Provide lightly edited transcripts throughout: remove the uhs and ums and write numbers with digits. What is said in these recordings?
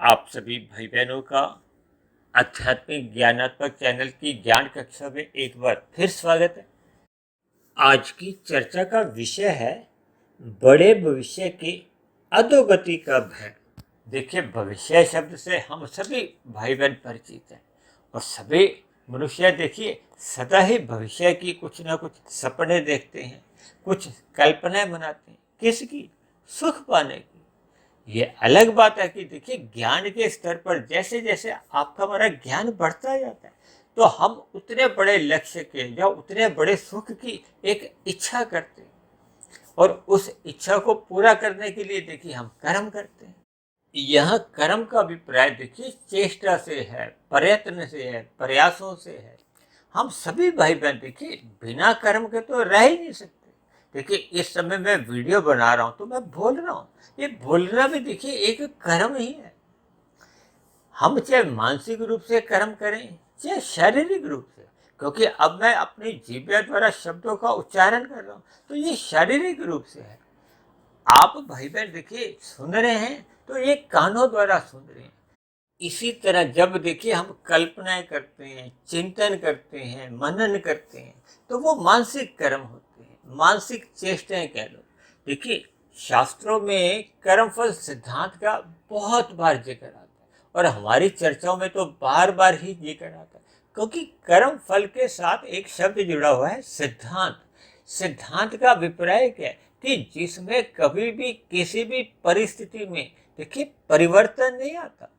आप सभी भाई बहनों का आध्यात्मिक ज्ञानात्मक चैनल की ज्ञान कक्षा में एक बार फिर स्वागत है। आज की चर्चा का विषय है बड़े भविष्य की अधोगति का भय। देखिए, भविष्य शब्द से हम सभी भाई बहन परिचित हैं और सभी मनुष्य देखिए सदा ही भविष्य की कुछ ना कुछ सपने देखते हैं, कुछ कल्पनाएं बनाते हैं। किसकी? सुख पाने की। ये अलग बात है कि देखिए, ज्ञान के स्तर पर जैसे जैसे आपका हमारा ज्ञान बढ़ता जाता है तो हम उतने बड़े लक्ष्य के या उतने बड़े सुख की एक इच्छा करते हैं और उस इच्छा को पूरा करने के लिए देखिए हम कर्म करते हैं। यह कर्म का अभिप्राय देखिए चेष्टा से है, प्रयत्न से है, प्रयासों से है। हम सभी भाई बहन देखिए बिना कर्म के तो रह ही नहीं सकते। देखिए, इस समय मैं वीडियो बना रहा हूँ तो मैं बोल रहा हूँ, ये बोलना भी देखिए एक कर्म ही है। हम चाहे मानसिक रूप से कर्म करें चाहे शारीरिक रूप से, क्योंकि अब मैं अपनी जीभ द्वारा शब्दों का उच्चारण कर रहा हूँ तो ये शारीरिक रूप से है। आप भाई बहन देखिए सुन रहे हैं तो ये कानों द्वारा सुन रहे हैं। इसी तरह जब देखिए हम कल्पनाएं करते हैं, चिंतन करते हैं, मनन करते हैं तो वो मानसिक कर्म होते हैं, मानसिक चेष्टाएं कह लो। देखिए, शास्त्रों में कर्मफल सिद्धांत का बहुत बार जिक्र आता है और हमारी चर्चाओं में तो बार बार ही जिक्र आता है, क्योंकि कर्म फल के साथ एक शब्द जुड़ा हुआ है, सिद्धांत। सिद्धांत का अभिप्राय क्या है कि जिसमें कभी भी किसी भी परिस्थिति में देखिए परिवर्तन नहीं आता।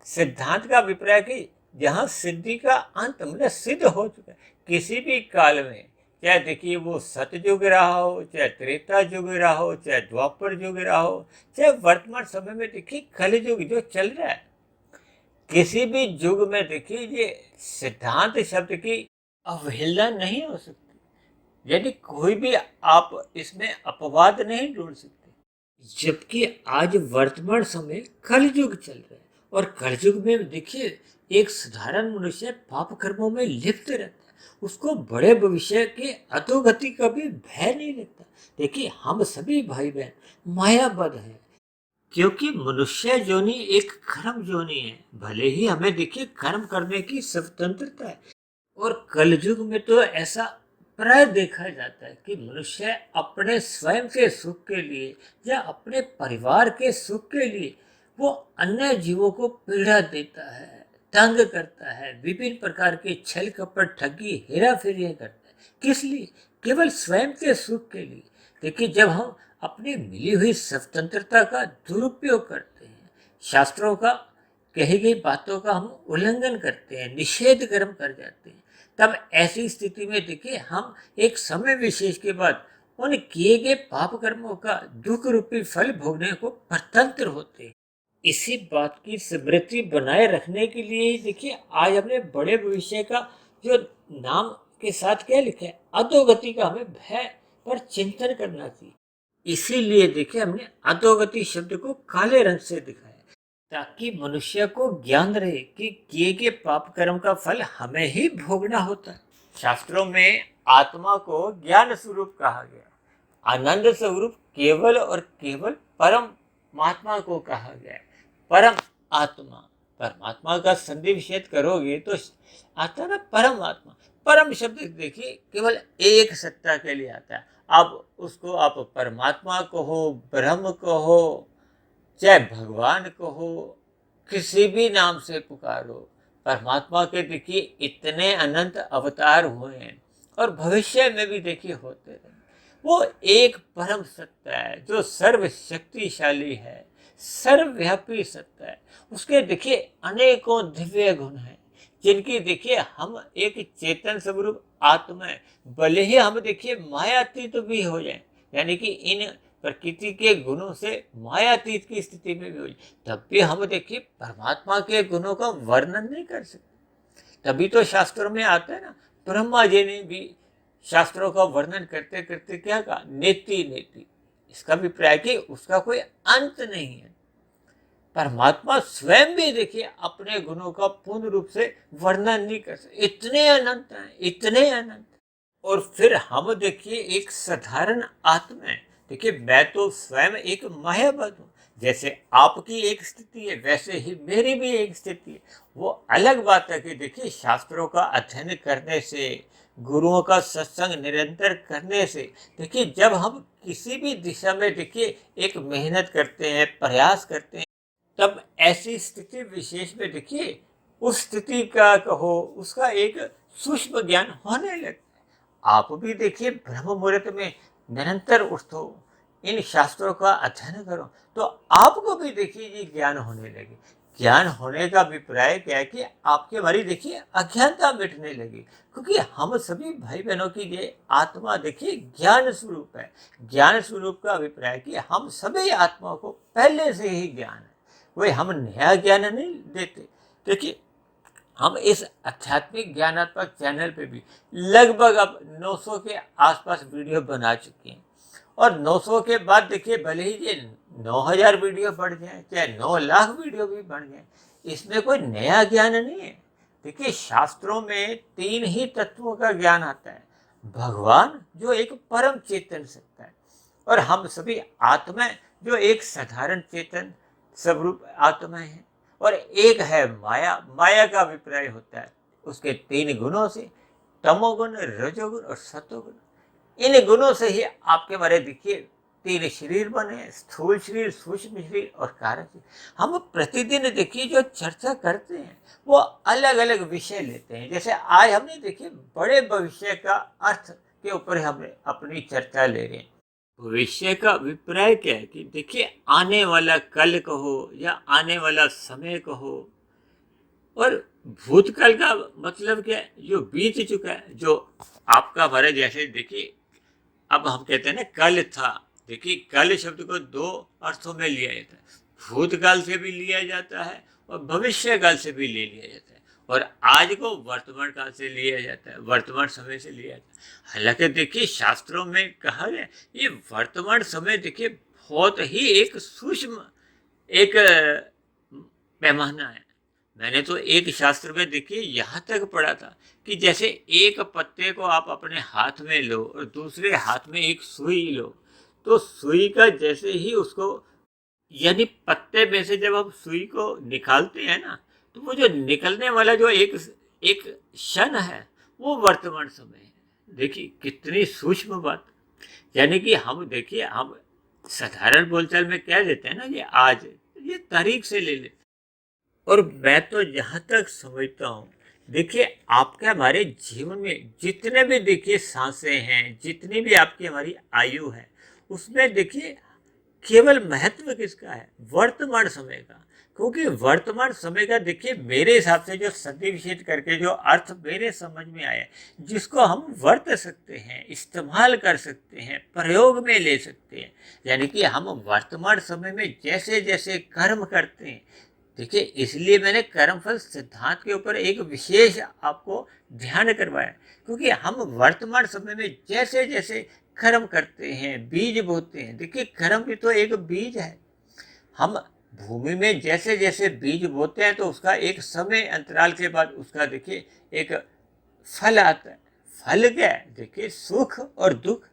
सिद्धांत का अभिप्राय कि जहाँ सिद्धि का अंत मतलब सिद्ध हो चुका है किसी भी काल में, चाहे देखिए वो सतयुग रहा हो, चाहे त्रेता युग रहा हो, चाहे द्वापर युग रहा हो, चाहे वर्तमान समय में देखिए कलयुग जो चल रहा है, किसी भी युग में देखिए ये सिद्धांत शब्द की अवहेलना नहीं हो सकती। यानी कोई भी आप इसमें अपवाद नहीं ढूंढ सकते। जबकि आज वर्तमान समय कलयुग चल रहा है और कलयुग में देखिए एक साधारण मनुष्य पाप कर्मों में लिप्त रहता है, उसको बड़े भविष्य के अधोगति का भी भय नहीं लगता। देखिए, हम सभी भाई बहन मायाबद्ध हैं, क्योंकि मनुष्य जोनि एक कर्म जोनि है। भले ही हमें देखिए कर्म करने की स्वतंत्रता है और कलयुग में तो ऐसा प्राय देखा जाता है कि मनुष्य अपने स्वयं के सुख के लिए या अपने परिवार के सुख के लिए वो अन्य जीवों को पीड़ा देता है, तंग करता है, विभिन्न प्रकार के छल कपट ठगी हेरा फेरी करता है। किस लिए? केवल स्वयं के सुख के लिए। देखिए, जब हम अपनी मिली हुई स्वतंत्रता का दुरुपयोग करते हैं, शास्त्रों का कही गई बातों का हम उल्लंघन करते हैं, निषेध कर्म कर जाते हैं, तब ऐसी स्थिति में देखिए हम एक समय विशेष के बाद उन किए गए पाप कर्मों का दुख रूपी फल भोगने को प्रतंत्र होते हैं। इसी बात की स्मृति बनाए रखने के लिए ही देखिए आज हमने बड़े भविष्य का जो नाम के साथ क्या लिखा है, अधोगति का हमें भय पर चिंतन करना चाहिए। इसीलिए देखिए हमने अधोगति शब्द को काले रंग से दिखाया, ताकि मनुष्य को ज्ञान रहे कि किए गए पाप कर्म का फल हमें ही भोगना होता है। शास्त्रों में आत्मा को ज्ञान स्वरूप कहा गया, आनंद स्वरूप केवल और केवल परम महात्मा को कहा गया है। परम आत्मा, परमात्मा का संधि विच्छेद करोगे तो आता है ना परमात्मा। परम शब्द देखिए केवल एक सत्ता के लिए आता है। अब उसको आप परमात्मा कहो, ब्रह्म कहो, चाहे भगवान कहो, किसी भी नाम से पुकारो, परमात्मा के देखिए इतने अनंत अवतार हुए हैं और भविष्य में भी देखिए होते रहे। वो एक परम सत्ता है जो सर्वशक्तिशाली है, सर्वव्यापी सत्ता है। उसके देखिए अनेकों दिव्य गुण हैं, जिनकी देखिए हम एक चेतन स्वरूप आत्मा है। भले ही हम देखिए मायातीत भी हो जाए, यानी कि इन प्रकृति के गुणों से मायातीत की स्थिति में भी हो जाए, तब भी हम देखिए परमात्मा के गुणों का वर्णन नहीं कर सकते। तभी तो शास्त्रों में आता है ना, ब्रह्मा जी ने भी शास्त्रों का वर्णन करते करते क्या कहा, नेति नेति। इसका भी प्राय कि उसका कोई अंत नहीं है। परमात्मा स्वयं भी देखिए अपने गुणों का पूर्ण रूप से वर्णन नहीं कर सकते, इतने अनंत हैं, इतने अनंत। और फिर हम देखिए एक साधारण आत्मा है। देखिए, मैं तो स्वयं एक मायाबद्ध हूँ। जैसे आपकी एक स्थिति है वैसे ही मेरी भी एक स्थिति है। वो अलग बात है कि देखिए शास्त्रों का अध्ययन करने से, गुरुओं का सत्संग निरंतर करने से, देखिए जब हम किसी भी दिशा में देखिए एक मेहनत करते हैं, प्रयास करते हैं, तब ऐसी स्थिति विशेष में देखिए उस स्थिति का कहो उसका एक सूक्ष्म ज्ञान होने लगता है। आप भी देखिए ब्रह्म मुहूर्त में निरंतर उठो, इन शास्त्रों का अध्ययन करो, तो आपको भी देखिए ये ज्ञान होने लगे। ज्ञान होने का अभिप्राय क्या है कि आपकी हमारी देखिए अज्ञानता मिटने लगी, क्योंकि हम सभी भाई बहनों की ये आत्मा देखिए ज्ञान स्वरूप है। ज्ञान स्वरूप का अभिप्राय कि हम सभी आत्माओं को पहले से ही ज्ञान है, वही हम नया ज्ञान नहीं देते। देखिए हम इस आध्यात्मिक ज्ञानात्मक चैनल पे भी लगभग अब 900 के आसपास वीडियो बना चुके हैं, और 900 के बाद देखिए भले ही ये 9000 वीडियो बढ़ जाए, चाहे 9 लाख वीडियो भी बढ़ जाए, इसमें कोई नया ज्ञान नहीं है। देखिए शास्त्रों में 3 ही तत्वों का ज्ञान आता है। भगवान जो एक परम चेतन सत्ता है, और हम सभी आत्माएं जो एक साधारण चेतन स्वरूप आत्माएं हैं, और एक है माया। माया का अभिप्राय होता है उसके 3 गुणों से, तमोगुण, रजोगुण और सतोगुण। इन गुणों से ही आपके बारे देखिए 3 शरीर बने, स्थूल शरीर, सूक्ष्म शरीर और कारण शरीर। हम प्रतिदिन देखिए जो चर्चा करते हैं वो अलग अलग विषय लेते हैं। जैसे आज हमने देखिए बड़े भविष्य का अर्थ के ऊपर हमने अपनी चर्चा ले रहे हैं। भविष्य का अभिप्राय क्या है कि देखिए आने वाला कल कहो या आने वाला समय कहो, और भूतकाल का मतलब क्या है, जो बीत चुका है, जो आपका हमारे जैसे देखिए अब हम कहते हैं ना कल था। देखिए कल शब्द को 2 अर्थों में लिया जाता है, भूतकाल से भी लिया जाता है और भविष्य काल से भी ले लिया जाता है, और आज को वर्तमान काल से लिया जाता है, वर्तमान समय से लिया जाता है। हालांकि देखिए शास्त्रों में कहा गया ये वर्तमान समय देखिए बहुत ही एक सूक्ष्म एक पैमाना है। मैंने तो एक शास्त्र में देखिए यहाँ तक पढ़ा था कि जैसे एक पत्ते को आप अपने हाथ में लो और दूसरे हाथ में एक सुई लो, तो सुई का जैसे ही उसको, यानी पत्ते में से जब हम सुई को निकालते हैं ना, तो वो जो निकलने वाला जो एक एक क्षण है वो वर्तमान समय है। देखिए कितनी सूक्ष्म बात। यानी कि हम देखिए हम साधारण बोलचाल में कह देते हैं ना ये आज, ये तारीख से ले लेते, और मैं तो जहाँ तक समझता हूँ देखिए आपके हमारे जीवन में जितने भी देखिए सांसें हैं, जितनी भी आपकी हमारी आयु है, उसमें देखिए केवल महत्व किसका है, वर्तमान समय का। क्योंकि वर्तमान समय का देखिए मेरे हिसाब से जो सदी विशेष करके जो अर्थ मेरे समझ में आया, जिसको हम वर्त सकते हैं, इस्तेमाल कर सकते हैं, प्रयोग में ले सकते हैं, यानी कि हम वर्तमान समय में जैसे जैसे कर्म करते हैं। देखिए इसलिए मैंने कर्मफल सिद्धांत के ऊपर एक विशेष आपको ध्यान करवाया, क्योंकि हम वर्तमान समय में जैसे जैसे कर्म करते हैं, बीज बोते हैं। देखिए कर्म भी तो एक बीज है। हम भूमि में जैसे जैसे बीज बोते हैं तो उसका एक समय अंतराल के बाद उसका देखिए एक फल आता है। फल क्या है, देखिए सुख और दुख।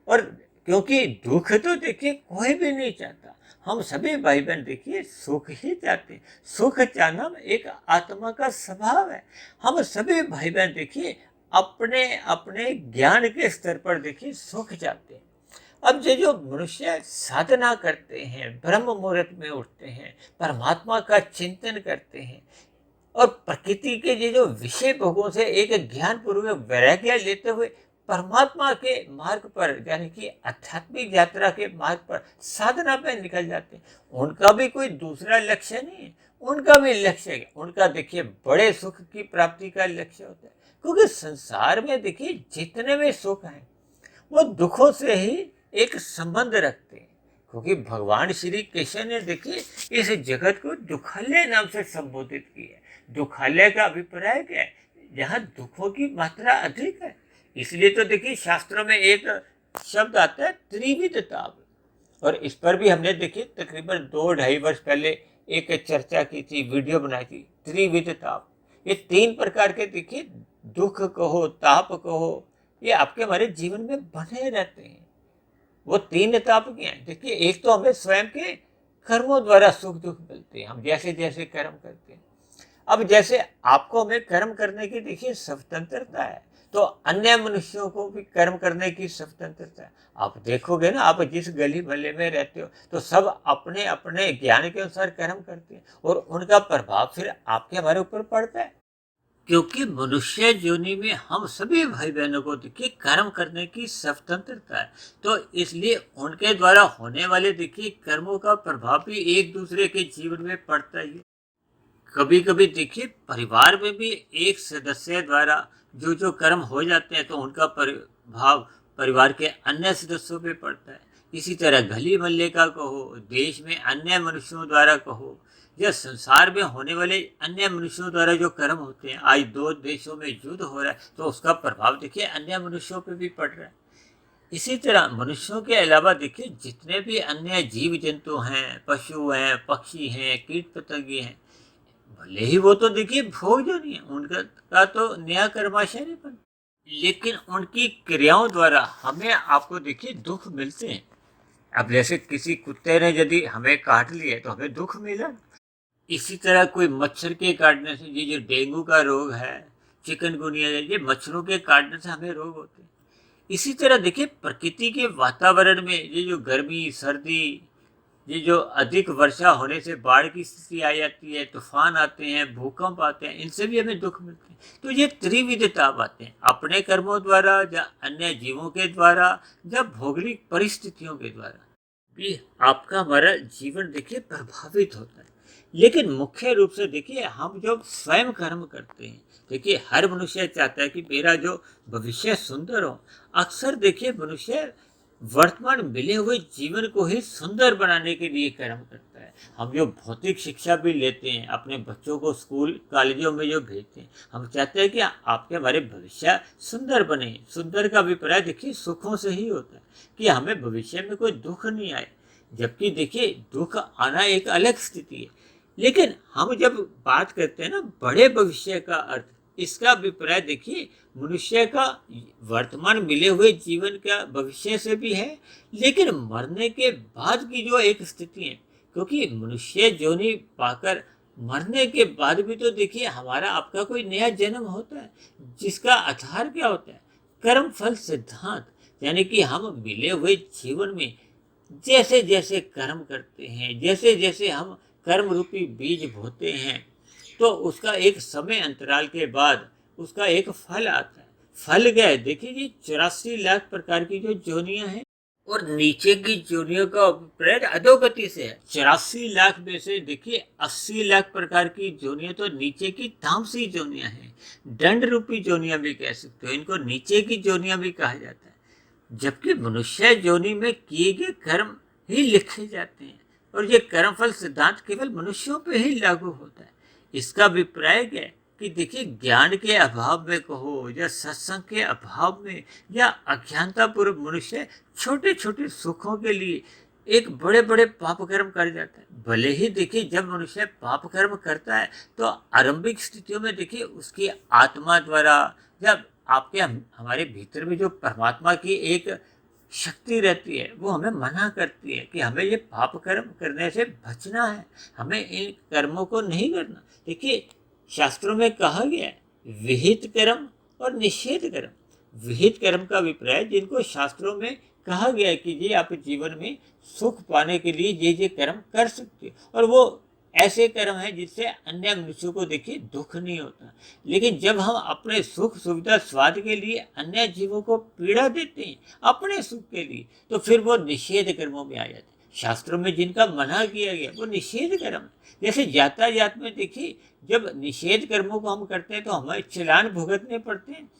और क्योंकि दुख तो देखिए कोई भी नहीं चाहता, हम सभी भाई बहन देखिए सुख ही चाहते हैं। सुख चाहना एक आत्मा का स्वभाव है। हम सभी भाई बहन देखिए अपने अपने ज्ञान के स्तर पर देखिए सुख चाहते हैं। अब ये जो मनुष्य साधना करते हैं, ब्रह्म मुहूर्त में उठते हैं, परमात्मा का चिंतन करते हैं, और प्रकृति के ये जो विषय भोगों से एक ज्ञान पूर्वक वैराग्य लेते हुए परमात्मा के मार्ग पर, यानी कि आध्यात्मिक यात्रा के मार्ग पर साधना पे निकल जाते हैं, उनका भी कोई दूसरा लक्ष्य नहीं है। उनका भी लक्ष्य है, उनका देखिए बड़े सुख की प्राप्ति का लक्ष्य होता है। क्योंकि संसार में देखिए जितने भी सुख हैं वो दुखों से ही एक संबंध रखते हैं। क्योंकि भगवान श्री कृष्ण ने देखिए इस जगत को दुखालय नाम से संबोधित किया है। दुखालय का अभिप्राय क्या है, जहाँ दुखों की मात्रा अधिक है। इसलिए तो देखिए शास्त्रों में एक शब्द आता है त्रिविध ताप, और इस पर भी हमने देखिए तकरीबन 2-2.5 वर्ष पहले एक चर्चा की थी, वीडियो बनाई थी। त्रिविध ताप, ये 3 प्रकार के देखिए दुख कहो, ताप कहो, ये आपके हमारे जीवन में बने रहते हैं। वो 3 ताप क्या हैं, देखिए एक तो हमें स्वयं के कर्मों द्वारा सुख दुख मिलते हैं, हम जैसे जैसे कर्म करते हैं। अब जैसे आपको हमें कर्म करने की देखिए स्वतंत्रता है, तो अन्य मनुष्यों को भी कर्म करने की स्वतंत्रता है। आप देखोगे ना, आप जिस गली मोहल्ले में रहते हो तो सब अपने अपने ज्ञान के अनुसार कर्म करते हैं और उनका प्रभाव फिर आपके हमारे ऊपर पड़ता है। क्योंकि मनुष्य योनि में हम सभी भाई बहनों को देखिए कर्म करने की स्वतंत्रता है, तो इसलिए उनके द्वारा होने वाले देखिए कर्मों का प्रभाव भी एक दूसरे के जीवन में पड़ता ही है। कभी कभी देखिए परिवार में भी एक सदस्य द्वारा जो जो कर्म हो जाते हैं तो उनका प्रभाव परिवार के अन्य सदस्यों पे पड़ता है। इसी तरह गली मोहल्ले का कहो, देश में अन्य मनुष्यों द्वारा कहो, या संसार में होने वाले अन्य मनुष्यों द्वारा जो कर्म होते हैं, आज दो देशों में युद्ध हो रहा है तो उसका प्रभाव देखिए अन्य मनुष्यों पे भी पड़ रहा है। इसी तरह मनुष्यों के अलावा देखिए जितने भी अन्य जीव जंतु हैं, पशु हैं, पक्षी हैं, कीट पतंगे हैं, भले ही वो तो देखिए भोग जो नहीं है उनका का तो नया कर्माशय नहीं बन, लेकिन उनकी क्रियाओं द्वारा हमें आपको देखिए दुख मिलते हैं। अब जैसे किसी कुत्ते ने यदि हमें काट लिया तो हमें दुख मिला। इसी तरह कोई मच्छर के काटने से, ये जो डेंगू का रोग है, चिकनगुनिया, ये मच्छरों के काटने से हमें रोग होते हैं। इसी तरह देखिए प्रकृति के वातावरण में ये जो गर्मी सर्दी, ये जो अधिक वर्षा होने से बाढ़ की स्थिति आ जाती है, तूफान आते हैं, भूकंप आते हैं, इनसे भी हमें दुख मिलते हैं। तो ये त्रिविधता बातें अपने कर्मों द्वारा या अन्य जीवों के द्वारा या भौगोलिक परिस्थितियों के द्वारा भी आपका हमारा जीवन देखिए प्रभावित होता है। लेकिन मुख्य रूप से देखिए हम जब स्वयं कर्म करते हैं, देखिए हर मनुष्य चाहता है कि मेरा जो भविष्य सुंदर हो। अक्सर देखिए मनुष्य वर्तमान मिले हुए जीवन को ही सुंदर बनाने के लिए कर्म करता है। हम जो भौतिक शिक्षा भी लेते हैं, अपने बच्चों को स्कूल कॉलेजों में जो भेजते हैं, हम चाहते हैं कि आपके हमारे भविष्य सुंदर बने। सुंदर का अभिप्राय देखिए सुखों से ही होता है, कि हमें भविष्य में कोई दुख नहीं आए। जबकि देखिए दुख आना एक अलग स्थिति है, लेकिन हम जब बात करते हैं ना बड़े भविष्य का अर्थ, इसका अभिप्राय देखिए मनुष्य का वर्तमान मिले हुए जीवन का भविष्य से भी है, लेकिन मरने के बाद की जो एक स्थिति है, क्योंकि मनुष्य योनि पाकर मरने के बाद भी तो देखिए हमारा आपका कोई नया जन्म होता है, जिसका आधार क्या होता है, कर्म फल सिद्धांत। यानी कि हम मिले हुए जीवन में जैसे जैसे कर्म करते हैं, जैसे जैसे हम कर्म रूपी बीज बोते हैं, तो उसका एक समय अंतराल के बाद उसका एक फल आता है। फल गए देखिए ये 84 लाख प्रकार की जो जोनियां हैं, और नीचे की जोनियों का अभिप्राय अधोगति से है। 84 लाख में से देखिए 80 लाख प्रकार की जोनियां तो नीचे की तामसी जोनियां हैं, दंड रूपी जोनियां भी कह सकते हो, इनको नीचे की जोनियां भी कहा जाता है। जबकि मनुष्य योनि में किए गए कर्म ही लिखे जाते हैं, और ये कर्मफल सिद्धांत केवल मनुष्यों पे ही लागू होता है। इसका अभिप्राय क्या है कि देखिए ज्ञान के अभाव में कहो या सत्संग के अभाव में या अज्ञानता पूर्व मनुष्य छोटे छोटे सुखों के लिए एक बड़े बड़े पाप कर्म कर जाता है। भले ही देखिए जब मनुष्य पाप कर्म करता है तो आरंभिक स्थितियों में देखिए उसकी आत्मा द्वारा, जब आपके हमारे भीतर में जो परमात्मा की एक शक्ति रहती है, वो हमें मना करती है कि हमें ये पाप कर्म करने से बचना है, हमें इन कर्मों को नहीं करना। देखिए शास्त्रों में कहा गया है विहित कर्म और निषेध कर्म। विहित कर्म का अभिप्राय जिनको शास्त्रों में कहा गया है कि ये आप जीवन में सुख पाने के लिए ये कर्म कर सकते हो, और वो ऐसे कर्म है जिससे अन्य मनुष्यों को देखिए दुख नहीं होता। लेकिन जब हम अपने सुख सुविधा स्वाद के लिए अन्य जीवों को पीड़ा देते हैं अपने सुख के लिए, तो फिर वो निषेध कर्मों में आ जाते हैं। शास्त्रों में जिनका मना किया गया वो निषेध कर्म है। जैसे यातायात में देखिए जब निषेध कर्मों को हम करते हैं तो हमें चालान भुगतने पड़ते हैं।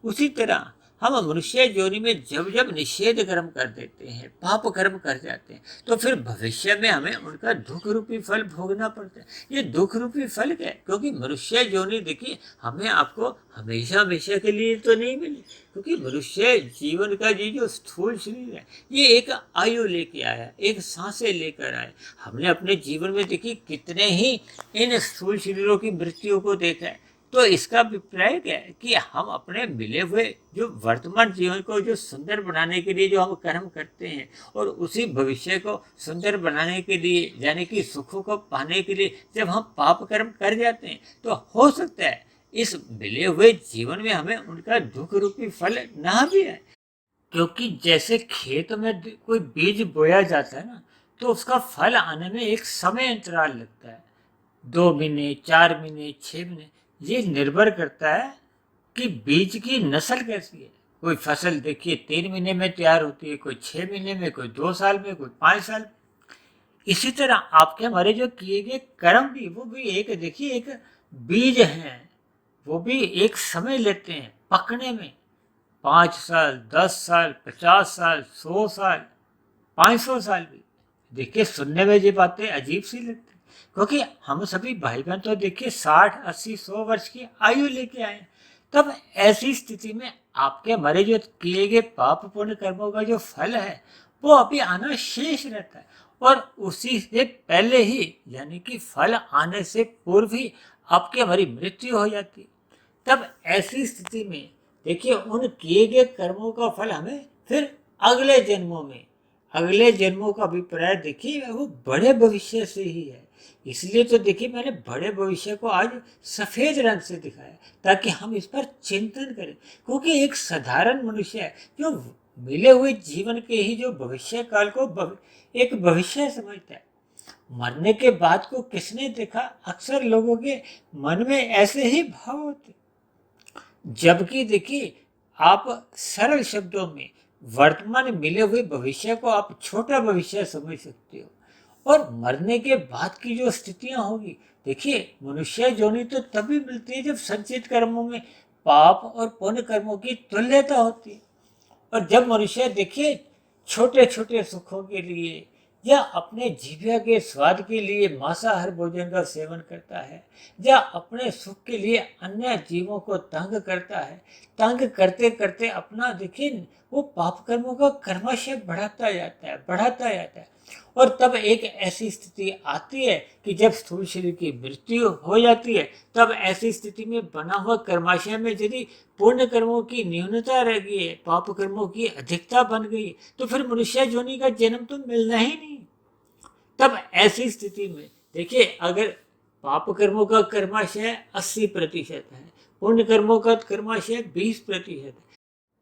उसी तरह हम मनुष्य योनि में जब जब निषेध कर्म कर देते हैं, पाप कर्म कर जाते हैं, तो फिर भविष्य में हमें उनका दुख रूपी फल भोगना पड़ता है। ये दुख रूपी फल क्या है? क्योंकि मनुष्य योनि देखिए हमें आपको हमेशा हमेशा के लिए तो नहीं मिली, क्योंकि मनुष्य जीवन का ये जो स्थूल शरीर है ये एक आयु लेके आया, एक सांसें लेकर आया। हमने अपने जीवन में देखिए कितने ही इन स्थूल शरीरों की मृत्यु को देखा है, तो इसका अभिप्राय क्या है कि हम अपने मिले हुए जो वर्तमान जीवन को जो सुंदर बनाने के लिए जो हम कर्म करते हैं और उसी भविष्य को सुंदर बनाने के लिए यानी कि सुखों को पाने के लिए जब हम पाप कर्म कर जाते हैं तो हो सकता है इस मिले हुए जीवन में हमें उनका दुख रूपी फल ना भी आए। क्योंकि जैसे खेत में कोई बीज बोया जाता है ना, तो उसका फल आने में एक समय अंतराल लगता है, 2 महीने, 4 महीने, 6 महीने। ये निर्भर करता है कि बीज की नस्ल कैसी है। कोई फसल देखिए 3 महीने में तैयार होती है, कोई 6 महीने में, कोई 2 साल में, कोई 5 साल में। इसी तरह आपके हमारे जो किए गए कर्म भी, वो भी एक देखिए एक बीज हैं, वो भी एक समय लेते हैं पकने में। 5 साल, 10 साल, 50 साल, 100 साल, 500 साल भी। देखिए सुनने में ये बातें अजीब सी लगती, क्योंकि हम सभी भाई बहन तो देखिए 60, 80, 100 वर्ष की आयु लेके आए। तब ऐसी स्थिति में आपके हमारे जो किए गए पाप पुण्य कर्मों का जो फल है वो अभी आना शेष रहता है, और उसी से पहले ही यानी कि फल आने से पूर्व ही आपकी हमारी मृत्यु हो जाती है। तब ऐसी स्थिति में देखिए उन किए गए कर्मों का फल हमें फिर अगले जन्मों का अभिप्राय देखिए वो बड़े भविष्य से ही है। इसलिए तो देखिए मैंने बड़े भविष्य को आज सफेद रंग से दिखाया ताकि हम इस पर चिंतन करें, क्योंकि एक साधारण मनुष्य है जो मिले हुए जीवन के ही जो भविष्य काल को एक भविष्य समझता है। मरने के बाद को किसने देखा? अक्सर लोगों के मन में ऐसे ही भाव होते, जबकि देखिए आप सरल शब्दों में वर्तमान मिले हुए भविष्य को आप छोटा भविष्य समझ सकते हो। और मरने के बाद की जो स्थितियां होगी, देखिए मनुष्य जोनी तो तभी मिलती है जब संचित कर्मों में पाप और पुण्य कर्मों की तुल्यता होती है। और जब मनुष्य देखिए छोटे छोटे सुखों के लिए या अपने जीविका के स्वाद के लिए मांसाहार भोजन का सेवन करता है, या अपने सुख के लिए अन्य जीवों को तंग करता है, तंग करते करते अपना देखिए वो पाप कर्मों का कर्मशय बढ़ाता जाता है। और तब एक ऐसी स्थिति आती है कि जब स्थूल शरीर की मृत्यु हो जाती है, तब ऐसी स्थिति में बना हुआ कर्माशय में यदि पुण्य कर्मों की न्यूनता रह गई है, पाप कर्मों की अधिकता बन गई, तो फिर मनुष्य योनि का जन्म तो मिलना ही नहीं। तब ऐसी स्थिति में देखिए अगर पाप कर्मों का कर्माशय 80% है, पुण्य कर्मों का कर्माशय 20% है,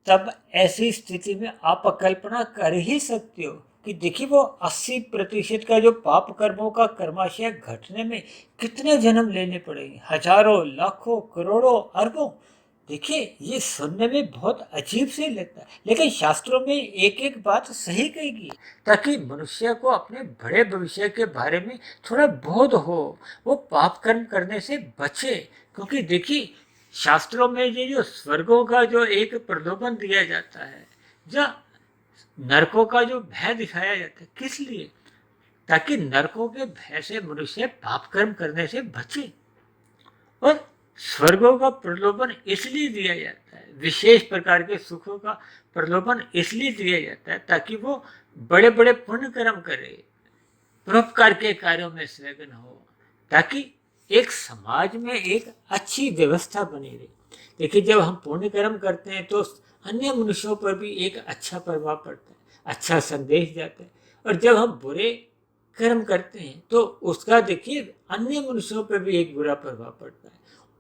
तब ऐसी स्थिति में आप कल्पना कर ही सकते हो कि देखिए वो 80% का जो पाप कर्मों का कर्माशय घटने में कितने जन्म लेने पड़ेंगे, हजारों, लाखों, करोड़ों, अरबों। देखिए ये सुनने में बहुत अजीब से लगता है, लेकिन शास्त्रों में एक एक बात सही कही गई ताकि मनुष्य को अपने बड़े भविष्य के बारे में थोड़ा बोध हो, वो पाप कर्म करने से बचे। क्योंकि देखिए शास्त्रों में ये जो स्वर्गों का जो एक प्रलोभन दिया जाता है, या नरकों का जो भय दिखाया जाता है, किस लिए? ताकि नरकों के भय से मनुष्य पाप कर्म करने से बचे। और स्वर्गों का प्रलोभन इसलिए दिया जाता है, विशेष प्रकार के सुखों का प्रलोभन इसलिए दिया जाता है ताकि वो बड़े बड़े पुण्य कर्म करे, परोपकार के कार्यों में संलग्न हो, ताकि एक समाज में एक अच्छी व्यवस्था बनी रहे। देखिए जब हम पुण्य कर्म करते हैं तो अन्य मनुष्यों पर भी एक अच्छा प्रभाव पड़ता है, अच्छा संदेश जाता है। और जब हम बुरे कर्म करते हैं तो उसका देखिए अन्य मनुष्यों पर भी एक बुरा प्रभाव पड़ता है,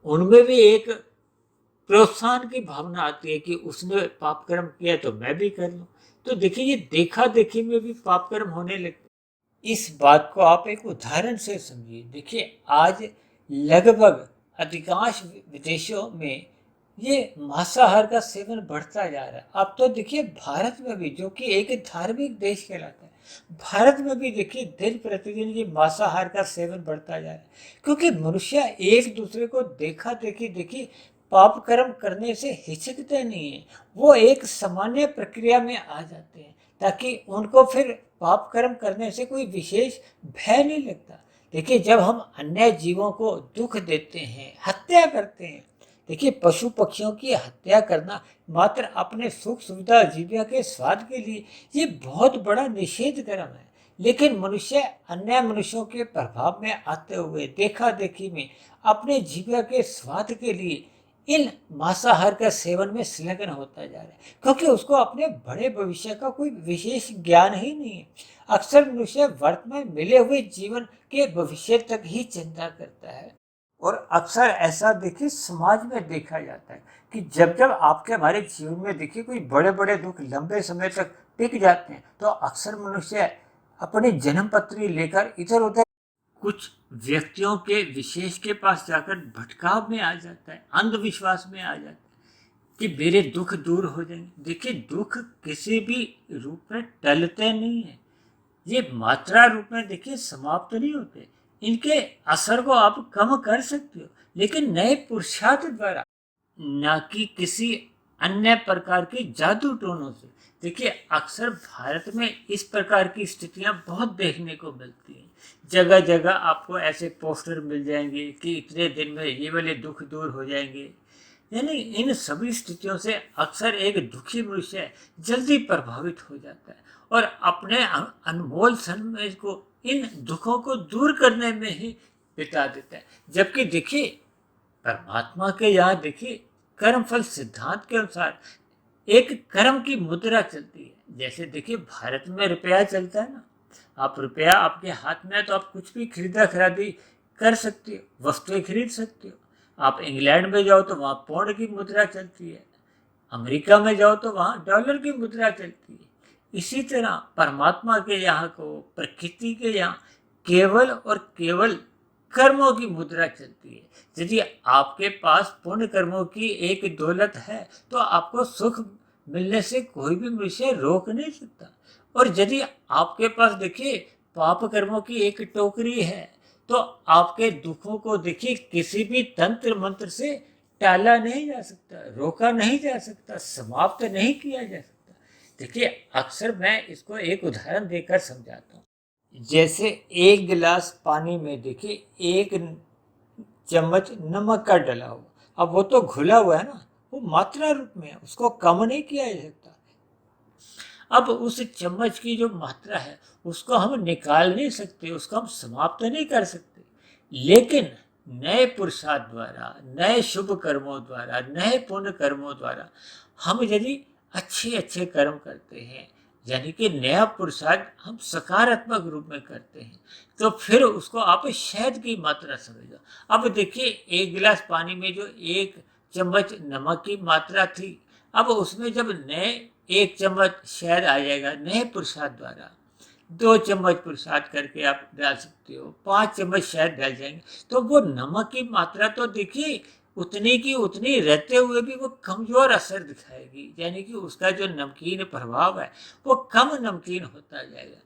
उनमें भी एक प्रोत्साहन की भावना आती है कि उसने पाप कर्म किया तो मैं भी कर लूं। तो देखिए ये देखा देखी में भी पाप कर्म होने लगते। इस बात को आप एक उदाहरण से समझिए। देखिए आज लगभग अधिकांश विदेशों में ये मांसाहार का सेवन बढ़ता जा रहा है। अब तो देखिए भारत में भी, जो कि एक धार्मिक देश कहलाता है, भारत में भी देखिए दिन प्रतिदिन ये मांसाहार का सेवन बढ़ता जा रहा है, क्योंकि मनुष्य एक दूसरे को देखा देखी पाप कर्म करने से हिचकते नहीं है, वो एक सामान्य प्रक्रिया में आ जाते हैं ताकि उनको फिर पाप कर्म करने से कोई विशेष भय नहीं लगता। देखिए जब हम अन्य जीवों को दुख देते हैं, हत्या करते हैं, देखिए पशु पक्षियों की हत्या करना मात्र अपने सुख सुविधा जीविका के स्वाद के लिए ये बहुत बड़ा निषेध कर्म है। लेकिन मनुष्य अन्य मनुष्यों के प्रभाव में आते हुए देखा देखी में अपने जीविका के स्वाद के लिए इन मांसाहार का सेवन में संलग्न होता जा रहा है, क्योंकि उसको अपने बड़े भविष्य का कोई विशेष ज्ञान ही नहीं है। अक्सर मनुष्य वर्तमान मिले हुए जीवन के भविष्य तक ही चिंता करता है, और अक्सर ऐसा देखिए समाज में देखा जाता है कि जब जब आपके हमारे जीवन में देखिए कोई बड़े बड़े दुख लंबे समय तक टिक जाते हैं, तो अक्सर मनुष्य अपनी जन्म पत्री लेकर इधर उधर कुछ व्यक्तियों के विशेष के पास जाकर भटकाव में आ जाता है, अंधविश्वास में आ जाता है कि मेरे दुख दूर हो जाएंगे। देखिए, दुख किसी भी रूप में टलते नहीं है, ये मात्रा रूप में देखिए समाप्त नहीं होते। इनके असर को आप कम कर सकते हो, लेकिन नए पुरुषार्थ द्वारा, ना कि किसी अन्य प्रकार के जादू टोनों से। देखिए, अक्सर भारत में इस प्रकार की स्थितियां बहुत देखने को मिलती हैं। जगह जगह आपको ऐसे पोस्टर मिल जाएंगे कि इतने दिन में ये वाले दुख दूर हो जाएंगे। यानी इन सभी स्थितियों से अक्सर एक दुखी मनुष्य जल्दी प्रभावित हो जाता है और अपने अनमोल समय को इन दुखों को दूर करने में ही बिता देता है। जबकि देखिए, परमात्मा के यहाँ देखिए कर्मफल सिद्धांत के अनुसार एक कर्म की मुद्रा चलती है। जैसे देखिए, भारत में रुपया चलता है ना, आप रुपया आपके हाथ में है तो आप कुछ भी खरीदा खरीदी कर सकते हो, वस्तुएं खरीद सकते हो। आप इंग्लैंड में जाओ तो वहाँ पौंड की मुद्रा चलती है, अमेरिका में जाओ तो वहाँ डॉलर की मुद्रा चलती है। इसी तरह परमात्मा के यहाँ को, प्रकृति के यहाँ केवल और केवल कर्मों की मुद्रा चलती है। यदि आपके पास पुण्य कर्मों की एक दौलत है तो आपको सुख मिलने से कोई भी मनुष्य रोक नहीं सकता, और यदि आपके पास देखिए पाप कर्मों की एक टोकरी है तो आपके दुखों को देखिए किसी भी तंत्र मंत्र से टाला नहीं जा सकता, रोका नहीं जा सकता, समाप्त नहीं किया जा सकता। देखिए, अक्सर मैं इसको एक उदाहरण देकर समझाता हूँ। जैसे एक गिलास पानी में देखिए एक चम्मच नमक का डला हुआ, अब वो तो घुला हुआ है ना, वो मात्रा रूप में है, उसको कम नहीं किया जा सकता। अब उस चम्मच की जो मात्रा है उसको हम निकाल नहीं सकते, उसको हम समाप्त नहीं कर सकते। लेकिन नए पुरुषार्थ द्वारा, नए शुभ कर्मों द्वारा, नए पुण्य कर्मों द्वारा हम यदि अच्छे अच्छे कर्म करते हैं, यानी कि नया पुरुषार्थ हम सकारात्मक रूप में करते हैं, तो फिर उसको आप शहद की मात्रा समझो। अब देखिए, एक गिलास पानी में जो एक चम्मच नमक की मात्रा थी, अब उसमें जब नए एक चम्मच शहद आ जाएगा नए पुरुषार्थ द्वारा, 2 चम्मच पुरुषार्थ करके आप डाल सकते हो, 5 चम्मच शहद डाल जाएंगे, तो वो नमक की मात्रा तो देखिए उतनी की उतनी रहते हुए भी वो कमजोर असर दिखाएगी, यानी कि उसका जो नमकीन प्रभाव है वो कम नमकीन होता जाएगा।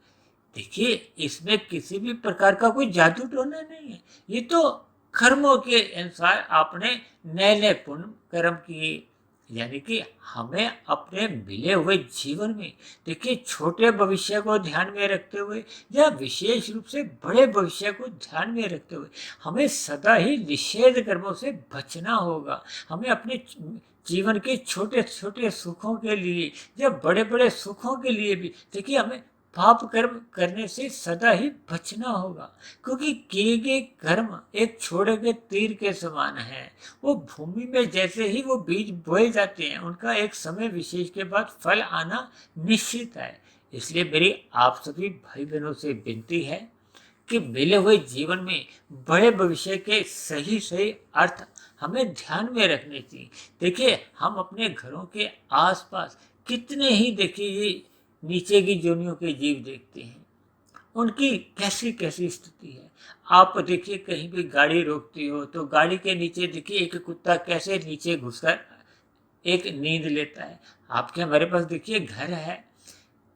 देखिए, इसमें किसी भी प्रकार का कोई जादू टोना नहीं है, ये तो कर्मों के अनुसार आपने नए नए पुण्य कर्म किए। यानी कि हमें अपने मिले हुए जीवन में देखिए छोटे भविष्य को ध्यान में रखते हुए या विशेष रूप से बड़े भविष्य को ध्यान में रखते हुए हमें सदा ही निषेध कर्मों से बचना होगा। हमें अपने जीवन के छोटे छोटे सुखों के लिए या बड़े बड़े सुखों के लिए भी देखिए हमें पाप कर्म करने से सदा ही बचना होगा, क्योंकि किए गए कर्म एक छोड़े गए तीर के समान है। वो भूमि में जैसे ही वो बीज बोए जाते हैं, उनका एक समय विशेष के बाद फल आना निश्चित है। इसलिए मेरी आप सभी भाई बहनों से विनती है कि मिले हुए जीवन में बड़े भविष्य के सही सही अर्थ हमें ध्यान में रखने चाहिए। देखिए, हम अपने घरों के आसपास कितने ही देखिए ये नीचे की जोनियों के जीव देखते हैं, उनकी कैसी कैसी स्थिति है। आप देखिए, कहीं भी गाड़ी रोकती हो तो गाड़ी के नीचे देखिए एक कुत्ता कैसे नीचे घुसकर एक नींद लेता है। आपके हमारे पास देखिए घर है,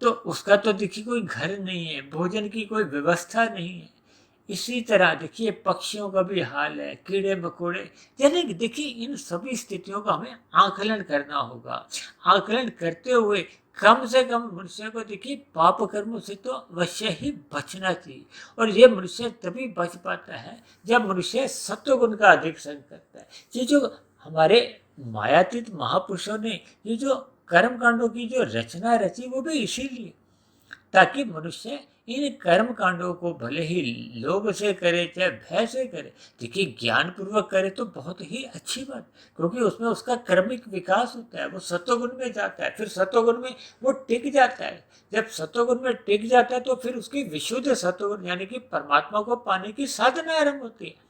तो उसका तो देखिए कोई घर नहीं है, भोजन की कोई व्यवस्था नहीं है। इसी तरह देखिए पक्षियों का भी हाल है, कीड़े मकोड़े। यानी कि देखिए इन सभी स्थितियों का हमें आकलन करना होगा। आकलन करते हुए कम से कम मनुष्य को देखिए पाप कर्मों से तो अवश्य ही बचना चाहिए, और ये मनुष्य तभी बच पाता है जब मनुष्य सत्वगुण का अधिक संग करता है। ये जो हमारे मायातीत महापुरुषों ने ये जो कर्म कांडों की जो रचना रची वो भी इसीलिए, ताकि मनुष्य इन कर्म कांडों को भले ही लोभ से करे चाहे भय से करे, देखिए ज्ञान पूर्वक करे तो बहुत ही अच्छी बात, क्योंकि उसमें उसका कर्मिक विकास होता है, वो सत्वगुण में जाता है, फिर सत्वगुण में वो टिक जाता है। जब सत्वगुण में टिक जाता है तो फिर उसकी विशुद्ध सत्वगुण यानी कि परमात्मा को पाने की साधना आरंभ होती है।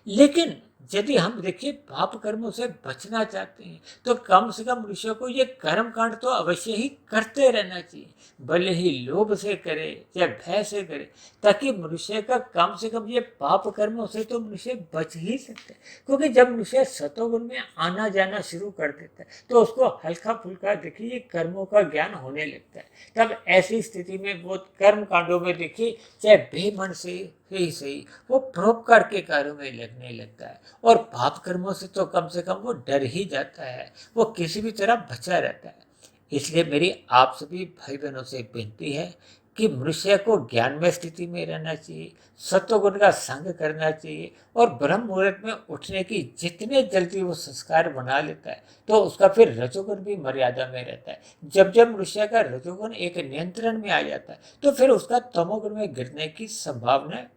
लेकिन यदि हम देखिए पाप कर्मों से बचना चाहते हैं तो कम से कम मनुष्य को ये कर्म कांड तो अवश्य ही करते रहना चाहिए, भले ही लोभ से करे या भय से करे, ताकि मनुष्य का कम से कम ये पाप कर्मों से तो मनुष्य बच ही सकते हैं। क्योंकि जब मनुष्य सतोगुण में आना जाना शुरू कर देता है तो उसको हल्का फुल्का देखिए कर्मों का ज्ञान होने लगता है। तब ऐसी स्थिति में वो कर्म कांडों में देखिए चाहे बेमन से ही सही वो परोपकार के कार्यों में लगने लगता है, और पाप कर्मों से तो कम से कम वो डर ही जाता है, वो किसी भी तरह बचा रहता है। इसलिए मेरी आप सभी भाई बहनों से विनती है कि मनुष्य को ज्ञान में स्थिति में रहना चाहिए, सत्वगुण का संग करना चाहिए, और ब्रह्म मुहूर्त में उठने की जितने जल्दी वो संस्कार बना लेता है तो उसका फिर रजोगुण भी मर्यादा में रहता है। जब जब मनुष्य का रजोगुण एक नियंत्रण में आ जाता है तो फिर उसका तमोगुण में गिरने की संभावना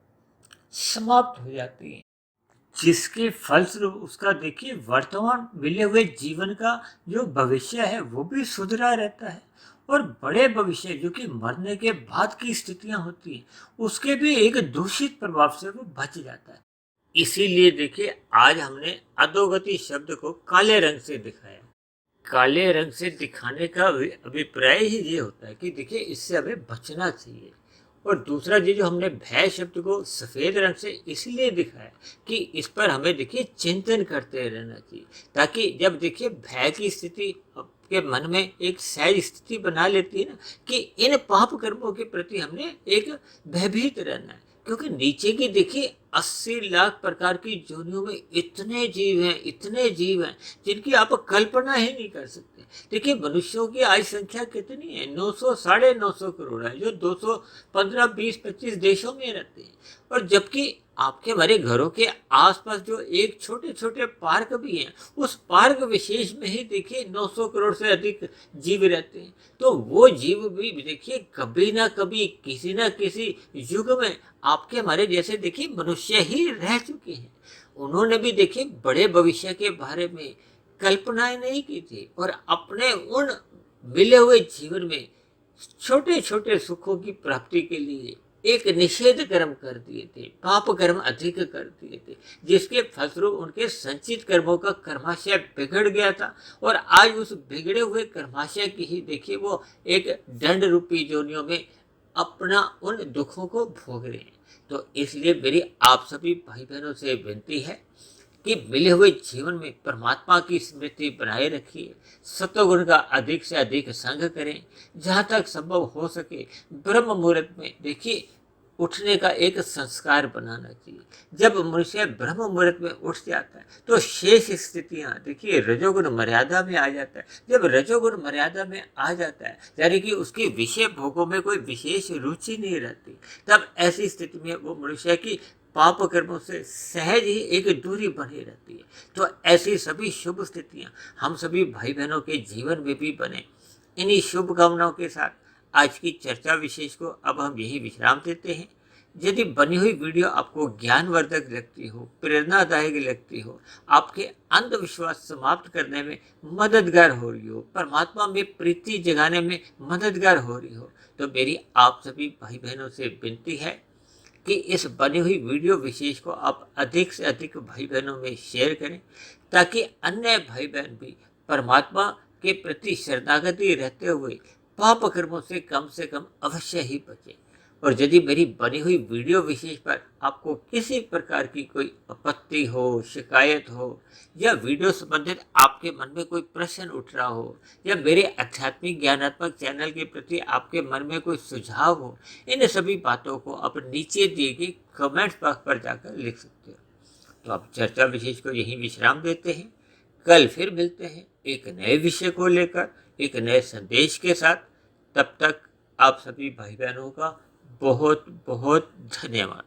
समाप्त हो जाती है, जिसके फलस्वरूप उसका देखिए वर्तमान मिले हुए जीवन का जो भविष्य है वो भी सुधरा रहता है, और बड़े भविष्य जो कि मरने के बाद की स्थितियां होती हैं उसके भी एक दूषित प्रभाव से वो बच जाता है। इसीलिए देखिए आज हमने अधोगति शब्द को काले रंग से दिखाया। काले रंग से दिखाने का अभिप्राय ही ये होता है कि देखिए इससे हमें बचना चाहिए। और दूसरा ये जो हमने भय शब्द को सफ़ेद रंग से इसलिए दिखाया कि इस पर हमें देखिए चिंतन करते रहना चाहिए, ताकि जब देखिए भय की स्थिति आपके मन में एक सहज स्थिति बना लेती है ना कि इन पाप कर्मों के प्रति हमने एक भयभीत रहना है। क्योंकि नीचे की देखिए 80 लाख प्रकार की योनियों में इतने जीव हैं जिनकी आप कल्पना ही नहीं कर सकते। देखिए मनुष्यों की आयु संख्या कितनी है, 900 950 करोड़ है, जो 215 20 25 देशों में रहते हैं। और जबकि आपके हमारे घरों के आसपास जो एक छोटे छोटे पार्क भी हैं, उस पार्क विशेष में ही देखिए 900 करोड़ से अधिक जीव रहते हैं। तो वो जीव भी देखिए कभी ना कभी किसी न किसी युग में आपके हमारे जैसे देखिए मनुष्य ही रह चुके हैं। उन्होंने भी देखिए बड़े भविष्य के बारे में कल्पनाएं नहीं की थी, और अपने उन मिले हुए जीवन में छोटे छोटे सुखों की प्राप्ति के लिए एक निषेध कर्म कर दिए थे, पाप कर्म अधिक कर दिए थे, जिसके फलस्वरूप उनके संचित कर्मों का कर्माशय बिगड़ गया था। और आज उस बिगड़े हुए कर्माशय की ही देखिए वो एक दंड रूपी जोनियों में अपना उन दुखों को भोग रहे हैं। तो इसलिए मेरी आप सभी भाई बहनों से विनती है कि मिले हुए जीवन में परमात्मा की स्मृति बनाए रखिए, सत्वगुण का अधिक से अधिक संग करें, जहाँ तक संभव हो सके ब्रह्म मुहूर्त में देखिए उठने का एक संस्कार बनाना चाहिए। जब मनुष्य ब्रह्म मुहूर्त में उठ जाता है तो शेष स्थितियां देखिए रजोगुण मर्यादा में आ जाता है। जब रजोगुण मर्यादा में आ जाता है यानी कि उसकी विषय भोगों में कोई विशेष रुचि नहीं रहती, तब ऐसी स्थिति में वो मनुष्य की पाप कर्मों से सहज ही एक दूरी बनी रहती है। तो ऐसी सभी शुभ स्थितियां हम सभी भाई बहनों के जीवन में भी बने। इन्हीं शुभ कामनाओं के साथ आज की चर्चा विशेष को अब हम यही विश्राम देते हैं। यदि बनी हुई वीडियो आपको ज्ञानवर्धक लगती हो, प्रेरणादायक लगती हो, आपके अंधविश्वास समाप्त करने में मददगार हो रही हो, परमात्मा में प्रीति जगाने में मददगार हो रही हो, तो मेरी आप सभी भाई बहनों से विनती है कि इस बनी हुई वीडियो विशेष को आप अधिक से अधिक भाई बहनों में शेयर करें, ताकि अन्य भाई बहन भी परमात्मा के प्रति शरणागति रहते हुए पाप कर्मों से कम अवश्य ही बचे। और यदि मेरी बनी हुई वीडियो विशेष पर आपको किसी प्रकार की कोई आपत्ति हो, शिकायत हो, या वीडियो संबंधित आपके मन में कोई प्रश्न उठ रहा हो, या मेरे आध्यात्मिक ज्ञानात्मक चैनल के प्रति आपके मन में कोई सुझाव हो, इन सभी बातों को आप नीचे दिए गए कमेंट बॉक्स पर जाकर लिख सकते हो। तो आप चर्चा विशेष को यहीं विश्राम देते हैं। कल फिर मिलते हैं एक नए विषय को लेकर, एक नए संदेश के साथ। तब तक आप सभी भाई बहनों का बहुत बहुत धन्यवाद।